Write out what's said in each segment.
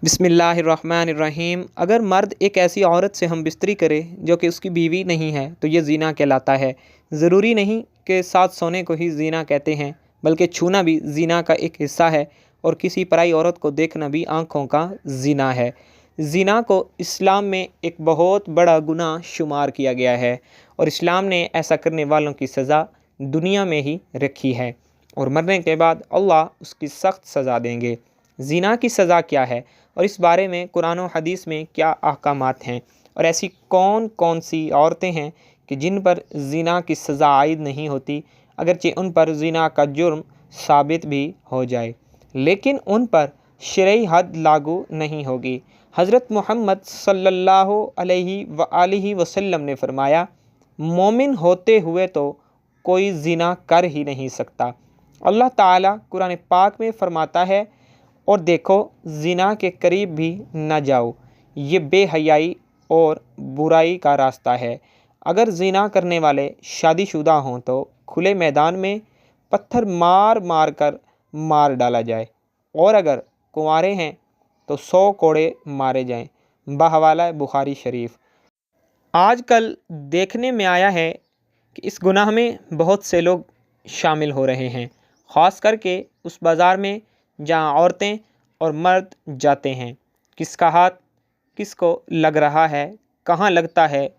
बिस्मिल्लाहिर्रहमानिर्रहीम। अगर मर्द एक ऐसी औरत से हम बिस्तरी करे जो कि उसकी बीवी नहीं है तो ये ज़िना कहलाता है। ज़रूरी नहीं कि साथ सोने को ही ज़िना कहते हैं, बल्कि छूना भी ज़िना का एक हिस्सा है और किसी पराई औरत को देखना भी आँखों का ज़िना है। ज़िना को इस्लाम में एक बहुत बड़ा गुनाह शुमार किया गया है और इस्लाम ने ऐसा करने वालों की सज़ा दुनिया में ही रखी है और मरने के बाद अल्लाह उसकी सख्त सज़ा देंगे। ज़िना की सज़ा क्या है और इस बारे में कुरान और हदीस में क्या अहकामात हैं और ऐसी कौन कौन सी औरतें हैं कि जिन पर ज़िना की सज़ा आयद नहीं होती, अगरचे उन पर ज़िना का जुर्म साबित भी हो जाए, लेकिन उन पर शरई हद लागू नहीं होगी। हज़रत मोहम्मद सल्लल्लाहु अलैहि वसल्लम ने फरमाया, मोमिन होते हुए तो कोई ज़िना कर ही नहीं सकता। अल्लाह ताला कुरान पाक में फरमाता है, और देखो ज़िना के करीब भी न जाओ, ये बेहयाई और बुराई का रास्ता है। अगर ज़िना करने वाले शादीशुदा हों तो खुले मैदान में पत्थर मार मार कर मार डाला जाए, और अगर कुंवारे हैं तो 100 कोड़े मारे जाएं। बहवाला बुखारी शरीफ। आजकल देखने में आया है कि इस गुनाह में बहुत से लोग शामिल हो रहे हैं, ख़ास करके उस बाज़ार में जहां औरतें और मर्द जाते हैं। किसका हाथ किसको लग रहा है, कहाँ लगता है,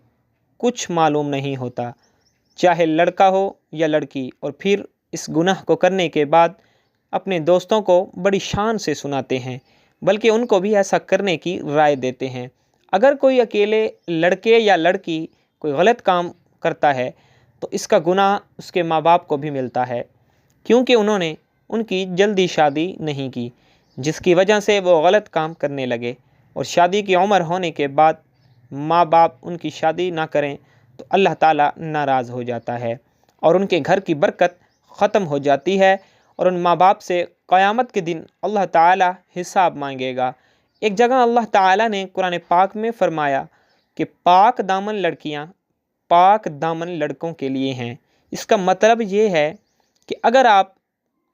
कुछ मालूम नहीं होता, चाहे लड़का हो या लड़की। और फिर इस गुनाह को करने के बाद अपने दोस्तों को बड़ी शान से सुनाते हैं, बल्कि उनको भी ऐसा करने की राय देते हैं। अगर कोई अकेले लड़के या लड़की कोई गलत काम करता है तो इसका गुनाह उसके माँ बाप को भी मिलता है, क्योंकि उन्होंने उनकी जल्दी शादी नहीं की, जिसकी वजह से वो गलत काम करने लगे। और शादी की उम्र होने के बाद माँ बाप उनकी शादी ना करें तो अल्लाह ताला नाराज़ हो जाता है और उनके घर की बरकत ख़त्म हो जाती है और उन माँ बाप से क़यामत के दिन अल्लाह ताला हिसाब मांगेगा। एक जगह अल्लाह ताला ने कुरान पाक में फ़रमाया कि पाक दामन लड़कियाँ पाक दामन लड़कों के लिए हैं। इसका मतलब ये है कि अगर आप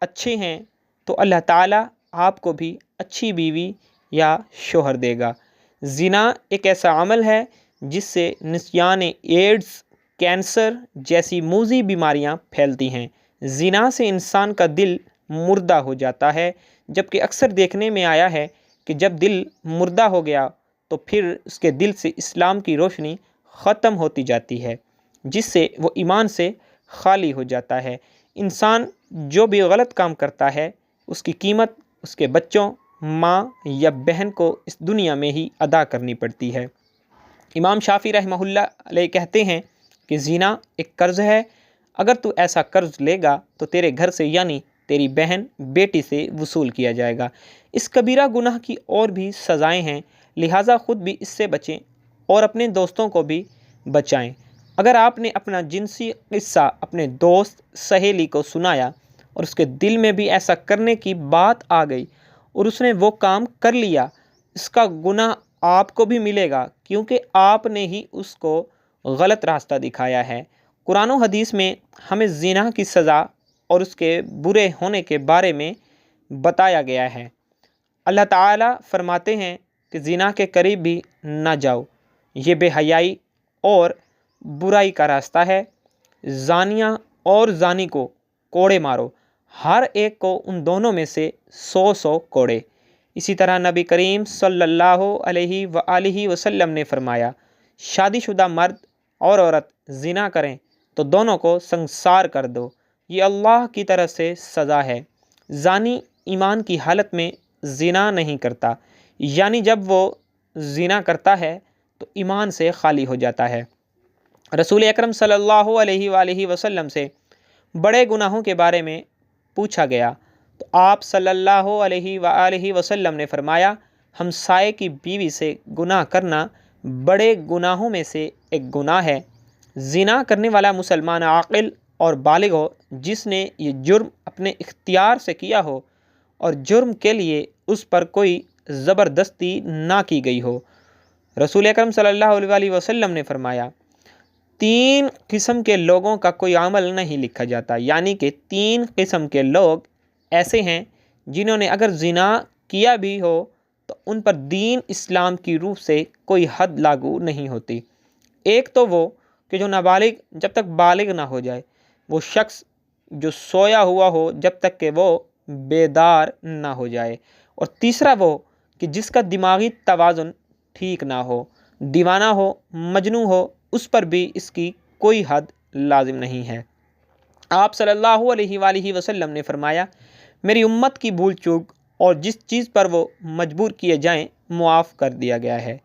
अच्छे हैं तो अल्लाह ताला आपको भी अच्छी बीवी या शोहर देगा। ज़िना एक ऐसा अमल है जिससे निस्यान एड्स, कैंसर जैसी मूज़ी बीमारियां फैलती हैं। ज़िना से इंसान का दिल मुर्दा हो जाता है, जबकि अक्सर देखने में आया है कि जब दिल मुर्दा हो गया तो फिर उसके दिल से इस्लाम की रोशनी ख़त्म होती जाती है, जिससे वो ईमान से खाली हो जाता है। इंसान जो भी गलत काम करता है उसकी कीमत उसके बच्चों, माँ या बहन को इस दुनिया में ही अदा करनी पड़ती है। इमाम शाफ़ी रहमहुल्लाह अलैह कहते हैं कि ज़िना एक कर्ज़ है। अगर तू ऐसा कर्ज़ लेगा तो तेरे घर से यानी तेरी बहन बेटी से वसूल किया जाएगा। इस कबीरा गुनाह की और भी सज़ाएं हैं, लिहाजा ख़ुद भी इससे बचें और अपने दोस्तों को भी बचाएं। अगर आपने अपना जिनसी किस्सा अपने दोस्त सहेली को सुनाया और उसके दिल में भी ऐसा करने की बात आ गई और उसने वो काम कर लिया, इसका गुनाह आपको भी मिलेगा, क्योंकि आपने ही उसको गलत रास्ता दिखाया है। कुरान और हदीस में हमें ज़िना की सज़ा और उसके बुरे होने के बारे में बताया गया है। अल्लाह ताला फरमाते हैं कि ज़िना के करीब भी ना जाओ, ये बेहयाई और बुराई का रास्ता है। ज़ानिया और ज़ानी को कोड़े मारो, हर एक को उन दोनों में से 100 कोड़े। इसी तरह नबी करीम सल्लल्लाहु अलैहि वसल्लम ने फरमाया, शादीशुदा मर्द और औरत ज़िना करें तो दोनों को संसार कर दो, ये अल्लाह की तरफ से सज़ा है। ज़ानी ईमान की हालत में ज़िना नहीं करता, यानी जब वो ज़िना करता है तो ईमान से खाली हो जाता है। रसूल अकरम सल्लल्लाहु अलैहि वसल्लम से बड़े गुनाहों के बारे में पूछा गया तो आप सल्लल्लाहु अलैहि वसल्लम ने फरमाया, हमसाये की बीवी से गुनाह करना बड़े गुनाहों में से एक गुनाह है। ज़िना करने वाला मुसलमान आक़िल और बालिग हो, जिसने ये जुर्म अपने इख्तियार से किया हो और जुर्म के लिए उस पर कोई ज़बरदस्ती ना की गई हो। रसूल अकरम सल्लल्लाहु अलैहि वसल्लम ने फरमाया, 3 किस्म के लोगों का कोई अमल नहीं लिखा जाता, यानी कि 3 किस्म के लोग ऐसे हैं जिन्होंने अगर ज़िना किया भी हो تو ان پر دین اسلام کی روح سے کوئی حد لاگو نہیں ہوتی۔ ایک تو وہ کہ جو نابالغ جب تک بالغ نہ ہو جائے، وہ شخص جو سویا ہوا ہو جب تک کہ وہ بیدار نہ ہو جائے، اور تیسرا وہ کہ جس کا دماغی توازن ٹھیک نہ ہو، دیوانہ ہو، مجنون ہو، اس پر بھی اس کی کوئی حد لازم نہیں ہے۔ آپ صلی اللہ علیہ وآلہ وسلم نے فرمایا، میری امت کی بھول چوک اور جس چیز پر وہ مجبور کیے جائیں معاف کر دیا گیا ہے۔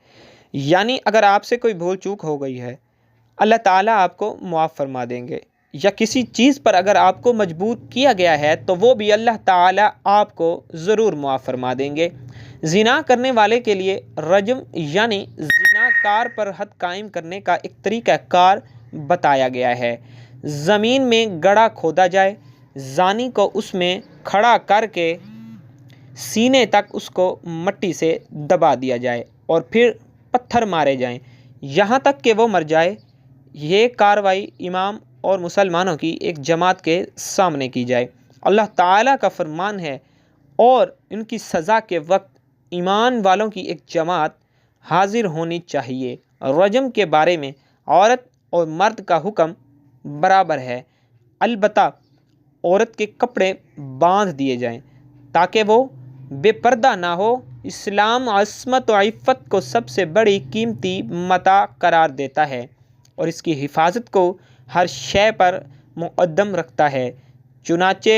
یعنی اگر آپ سے کوئی بھول چوک ہو گئی ہے، اللہ تعالیٰ آپ کو معاف فرما دیں گے، یا کسی چیز پر اگر آپ کو مجبور کیا گیا ہے تو وہ بھی اللہ تعالیٰ آپ کو ضرور معاف فرما دیں گے۔ زنا کرنے والے کے لیے رجم یعنی زنا کار پر حد قائم کرنے کا ایک طریقہ کار بتایا گیا ہے۔ زمین میں گڑھا کھودا جائے، زانی کو اس میں کھڑا کر کے سینے تک اس کو مٹی سے دبا دیا جائے اور پھر پتھر مارے جائیں یہاں تک کہ وہ مر جائے۔ یہ کاروائی امام اور مسلمانوں کی ایک جماعت کے سامنے کی جائے۔ اللہ تعالیٰ کا فرمان ہے، اور ان کی سزا کے وقت ایمان والوں کی ایک جماعت حاضر ہونی چاہیے۔ رجم کے بارے میں عورت اور مرد کا حکم برابر ہے، البتہ عورت کے کپڑے باندھ دیے جائیں تاکہ وہ بے پردہ نہ ہو۔ اسلام عصمت و عفت کو سب سے بڑی قیمتی متاع قرار دیتا ہے اور اس کی حفاظت کو ہر شے پر مقدم رکھتا ہے۔ چنانچہ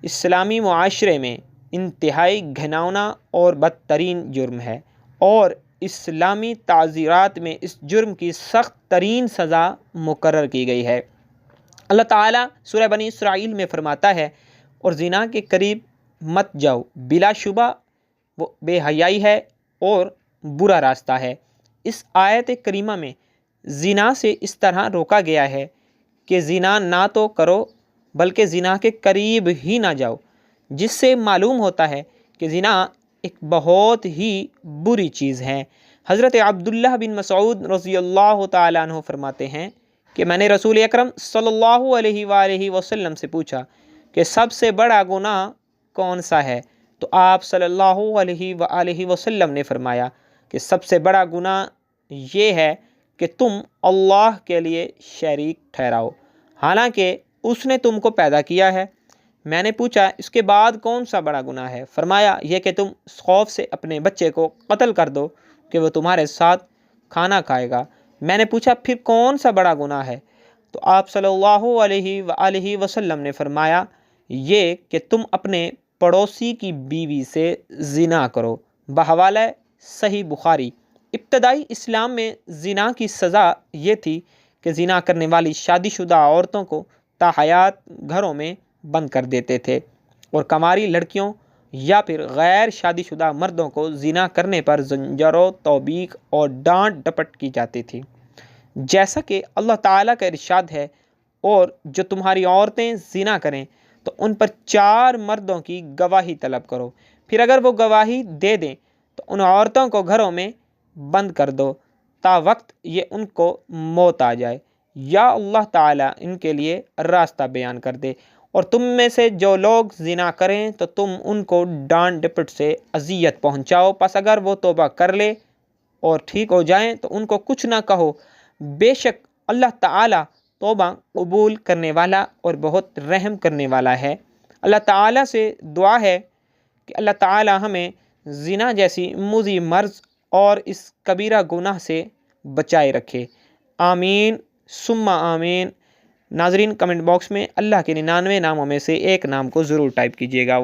اسلامی معاشرے میں انتہائی گھناؤنا اور بدترین جرم ہے، اور اسلامی تعزیرات میں اس جرم کی سخت ترین سزا مقرر کی گئی ہے۔ اللہ تعالیٰ سورہ بنی اسرائیل میں فرماتا ہے، اور زنا کے قریب مت جاؤ، بلا شبہ وہ بے حیائی ہے اور برا راستہ ہے۔ اس آیت کریمہ میں زنا سے اس طرح روکا گیا ہے کہ زنا نہ تو کرو بلکہ زنا کے قریب ہی نہ جاؤ، جس سے معلوم ہوتا ہے کہ زنا ایک بہت ہی بری چیز ہے۔ حضرت عبداللہ بن مسعود رضی اللہ تعالیٰ عنہ فرماتے ہیں کہ میں نے رسول اکرم صلی اللہ علیہ وآلہ وسلم سے پوچھا کہ سب سے بڑا گناہ کون سا ہے؟ تو آپ صلی اللہ علیہ وآلہ وسلم نے فرمایا کہ سب سے بڑا گناہ یہ ہے کہ تم اللہ کے لیے شریک ٹھہراؤ، حالانکہ اس نے تم کو پیدا کیا ہے۔ میں نے پوچھا اس کے بعد کون سا بڑا گناہ ہے؟ فرمایا یہ کہ تم خوف سے اپنے بچے کو قتل کر دو کہ وہ تمہارے ساتھ کھانا کھائے گا۔ میں نے پوچھا پھر کون سا بڑا گناہ ہے؟ تو آپ صلی اللہ علیہ وآلہ وسلم نے فرمایا یہ کہ تم اپنے پڑوسی کی بیوی سے زنا کرو، بحوالہ صحیح بخاری۔ ابتدائی اسلام میں زنا کی سزا یہ تھی کہ زنا کرنے والی شادی شدہ عورتوں کو تاحیات گھروں میں بند کر دیتے تھے، اور کنواری لڑکیوں یا پھر غیر شادی شدہ مردوں کو زنا کرنے پر زنجروں، توبیخ اور ڈانٹ ڈپٹ کی جاتی تھی۔ جیسا کہ اللہ تعالیٰ کا ارشاد ہے، اور جو تمہاری عورتیں زنا کریں تو ان پر 4 مردوں کی گواہی طلب کرو، پھر اگر وہ گواہی دے دیں تو ان عورتوں کو گھروں میں بند کر دو تا وقت یہ ان کو موت آ جائے، یا اللہ تعالیٰ ان کے لیے راستہ بیان کر دے۔ اور تم میں سے جو لوگ زنا کریں تو تم ان کو ڈانٹ ڈپٹ سے اذیت پہنچاؤ، پس اگر وہ توبہ کر لے اور ٹھیک ہو جائیں تو ان کو کچھ نہ کہو، بے شک اللہ تعالیٰ توبہ قبول کرنے والا اور بہت رحم کرنے والا ہے۔ اللہ تعالیٰ سے دعا ہے کہ اللہ تعالیٰ ہمیں زنا جیسی مضر مرض اور اس کبیرہ گناہ سے بچائے رکھے، آمین ثم آمین۔ ناظرین کمنٹ باکس میں اللہ کے 99 ناموں میں سے ایک نام کو ضرور ٹائپ کیجیے گا۔